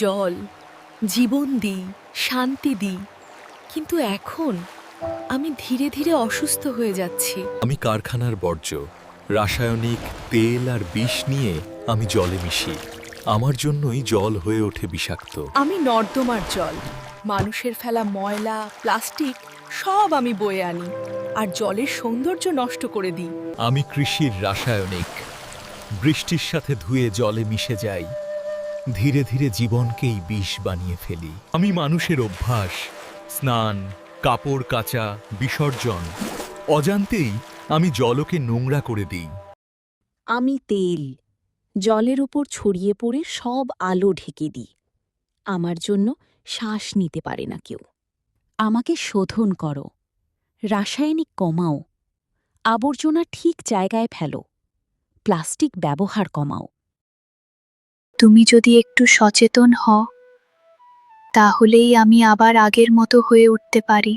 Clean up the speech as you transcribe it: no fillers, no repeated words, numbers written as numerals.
জল, জীবন দিই, শান্তি দিই, কিন্তু এখন আমি ধীরে ধীরে অসুস্থ হয়ে যাচ্ছি। আমি কারখানার বর্জ্য, রাসায়নিক তেল আর বিষ নিয়ে আমি জলে মিশি। আমার জন্যই জল হয়ে ওঠে বিষাক্ত। আমি নর্দমার জল, মানুষের ফেলা ময়লা, প্লাস্টিক সব আমি বয়ে আনি আর জলের সৌন্দর্য নষ্ট করে দিই। আমি কৃষির রাসায়নিক, বৃষ্টির সাথে ধুয়ে জলে মিশে যাই, ধীরে ধীরে জীবনকেই বিষ বানিয়ে ফেলি। আমি মানুষের অভ্যাস, স্নান, কাপড় কাচা, বিসর্জন, অজান্তেই আমি জলকে নোংরা করে দিই। আমি তেল, জলের উপর ছড়িয়ে পড়ে সব আলো ঢেকে দিই। আমার জন্য শ্বাস নিতে পারে না কেউ। আমাকে শোধন করো, রাসায়নিক কমাও, আবর্জনা ঠিক জায়গায় ফেলো, প্লাস্টিক ব্যবহার কমাও। তুমি যদি একটু সচেতন হও, তাহলেই আমি আবার আগের মতো হয়ে উঠতে পারি।